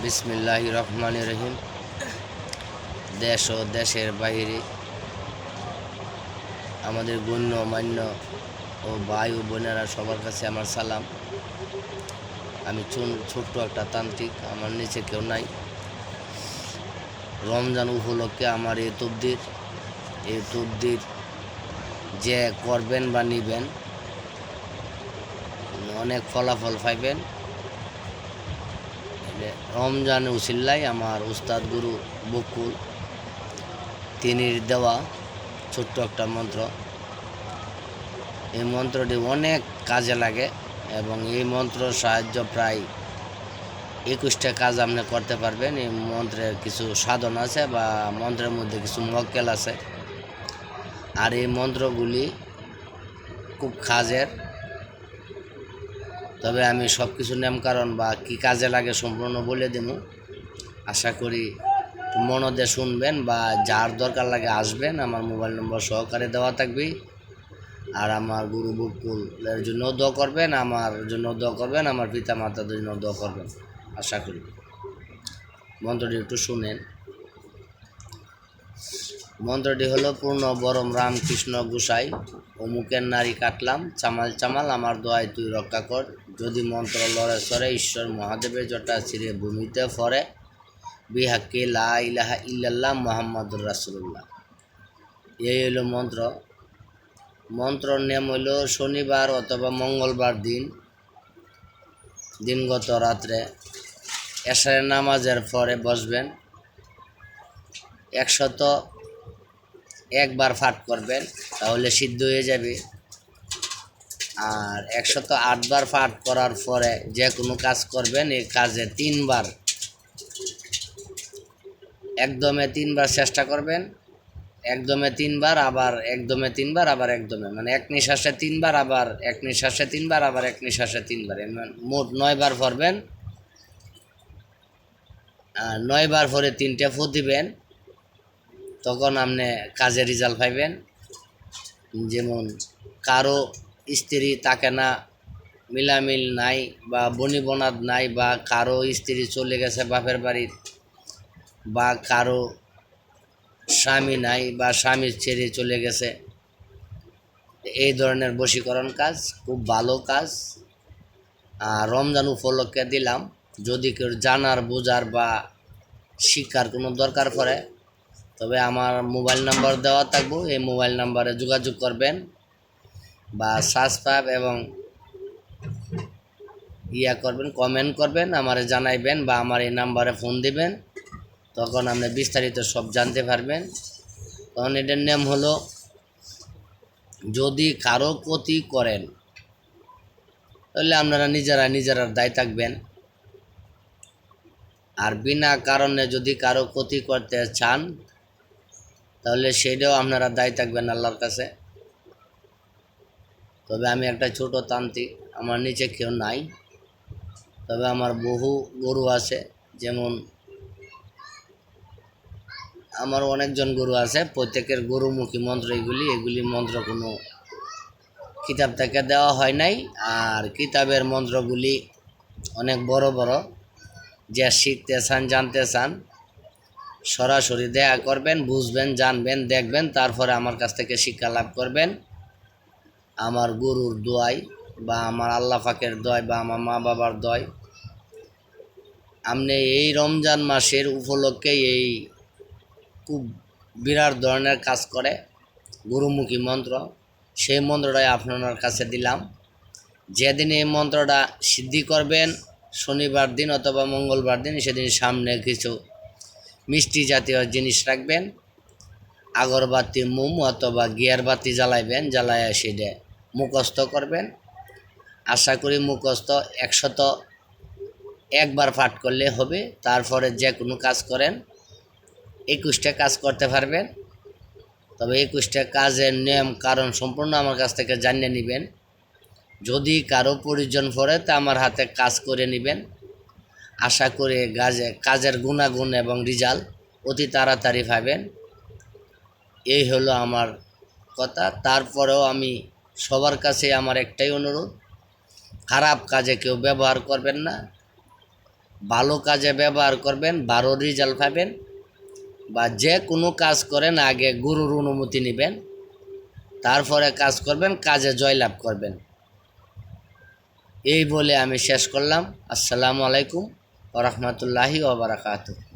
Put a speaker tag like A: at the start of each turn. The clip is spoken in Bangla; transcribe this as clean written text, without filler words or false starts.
A: বিসমিল্লাহির রহমানির রহিম। দেশ ও দেশের বাইরে আমাদের গণ্যমান্য ও ভাই ও বোনেরা সবার কাছে আমার সালাম। আমি ছোট্ট একটা তান্ত্রিক, আমার নিচে কেউ নাই। রমজান উপলক্ষে আমার এই তবদির যে করবেন বা নিবেন অনেক ফলাফল পাইবেন। রমজান উসিল্লাই আমার উস্তাদ গুরু বকুল তিনির দেওয়া ছোট্ট একটা মন্ত্র। এই মন্ত্রটি অনেক কাজে লাগে এবং এই মন্ত্র সাহায্য প্রায় 21টা কাজ আপনি করতে পারবেন। এই মন্ত্রের কিছু সাধন আছে বা মন্ত্রের মধ্যে কিছু মক্কেল আছে, আর এই মন্ত্রগুলি খুব কাজের। তবে আমি সব কিছু নিয়মকানুন বা কী কাজে লাগে সম্পূর্ণ বলে দেব। আশা করি মনোদে শুনবেন বা যার দরকার লাগে আসবেন। আমার মোবাইল নম্বর সহকারে দেওয়া থাকবে। আর আমার গুরু বকুলের জন্য দোয়া করবেন, আমার জন্য দোয়া করবেন, আমার পিতা মাতাদের জন্য দোয়া করবেন। আশা করি মন্ত্রটি একটু শুনেন। মন্ত্রটি হলো, পূর্ণ বরম রামকৃষ্ণ গোসাই অমুকের নারী কাটলাম, চামাল চামাল আমার দোয়াই তুই রক্ষা কর। যদি মন্ত্র লড়ে সরে ঈশ্বর মহাদেবের জটা ছিঁড়ে ভূমিতে ফরে, বিহাক্কে লা ইলাহা ইল্লাল্লাহ মুহাম্মাদুর রাসূলুল্লাহ। এই হলো মন্ত্র। মন্ত্রর নিয়ম হইল, শনিবার অথবা মঙ্গলবার দিনগত রাত্রে এশারের নামাজের পরে বসবেন। 101 বার পাঠ করবেন, তাহলে সিদ্ধ হয়ে যাবে। আর 108 বার পাঠ করার পরে যে কোনো কাজ করবেন, এই কাজে 3 বার, একদমে 3 বার চেষ্টা করবেন। একদমে 3 বার, আবার একদমে 3 বার, আবার একদমে, মানে এক নিঃশ্বাসে 3 বার, আবার এক নিঃশ্বাসে 3 বার, আবার এক নিঃশ্বাসে 3 বার, মোট 9 বার পড়বেন। আর 9 বার পরে 3টে ফু দিবেন, তখন আপনি কাজে রেজাল্ট পাইবেন। যেমন কারো স্ত্রী তাকে না, মিলামিল নাই বা বনিবনাদ নাই, বা কারো স্ত্রী চলে গেছে বাপের বাড়ির, বা কারো স্বামী নাই বা স্বামী ছেড়ে চলে গেছে, এই ধরনের বশীকরণ কাজ খুব ভালো কাজ। আর রমজান উপলক্ষে দিলাম। যদি কেউ জানার বোঝার বা শিক্ষার কোনো দরকার পড়ে, তবে আমার মোবাইল নাম্বার দেওয়া থাকবো, এই মোবাইল নাম্বারে যোগাযোগ করবেন বা সাবস্ক্রাইব এবং করবেন, কমেন্ট করবেন, আমারে জানাইবেন বা আমার এই নাম্বারে ফোন দিবেন, তখন আপনি বিস্তারিত সব জানতে পারবেন। তখন এটার নাম হলো, যদি কারো ক্ষতি করেন তাহলে আপনারা নিজেরা দায়ী থাকবেন। আর বিনা কারণে যদি কারো ক্ষতি করতে চান, তাহলে সেটাও আপনারা দায়ী থাকবেন আল্লাহর কাছে। তবে আমি একটা ছোট তান্ত্রিক, আমার নিচে কেউ নাই। তবে আমার বহু গুরু আছে, যেমন আমার অনেকজন গুরু আছে। প্রত্যেকের গুরুমুখী মন্ত্র এগুলি মন্ত্র কোনো কিতাব থেকে দেওয়া হয় নাই। আর কিতাবের মন্ত্রগুলি অনেক বড় বড়। যে শিখতে চান, জানতে চান, সরাসরি দেখা করবেন, বুঝবেন, জানবেন, দেখবেন, তারপরে আমার কাছ থেকে শিক্ষা লাভ করবেন। আমার গুরুর দোয়াই বা আমার আল্লাহ পাকের দোয়াই বা আমার মা বাবার দোয়াই, আপনি এই রমজান মাসের উপলক্ষে এই খুব বিরাট ধরনের কাজ করে গুরুমুখী মন্ত্র, সেই মন্ত্রটাই আপনার কাছে দিলাম। যেদিন এই মন্ত্রটা সিদ্ধি করবেন, শনিবার দিন অথবা মঙ্গলবার দিন, সেদিন সামনে কিছু মিষ্টি জাতীয় জিনিস রাখবেন, আগরবাতি, মোম অথবা গিয়ার বাতি জ্বালাইবেন, জ্বালায় সেটা মুখস্থ করবেন। আশা করি মুখস্থ 101 বার পাঠ করলে হবে। তারপরে যে কোনো কাজ করেন, 21টা কাজ করতে পারবেন। তবে 21টা কাজের নিয়ম কারণ সম্পূর্ণ আমার কাছ থেকে জানিয়ে নেবেন। যদি কারো প্রয়োজন পড়ে, তা আমার হাতে কাজ করে নেবেন। আশা করি কাজের গুণাগুণ এবং রেজাল্ট অতি তাড়াতাড়ি পাবেন। এই হলো আমার কথা। তারপরেও আমি সবার কাছে আমার একটাই অনুরোধ, খারাপ কাজে কেউ ব্যবহার করবেন না। ভালো কাজে ব্যবহার করবেন, ভালো রেজাল্ট পাবেন। বা যে কোনো কাজ করেন আগে গুরুর অনুমতি নেবেন, তারপরে কাজ করবেন, কাজে জয়লাভ করবেন। এই বলে আমি শেষ করলাম। আসসালামু আলাইকুম ওয়া রাহমাতুল্লাহি ওয়া বারাকাতুহু।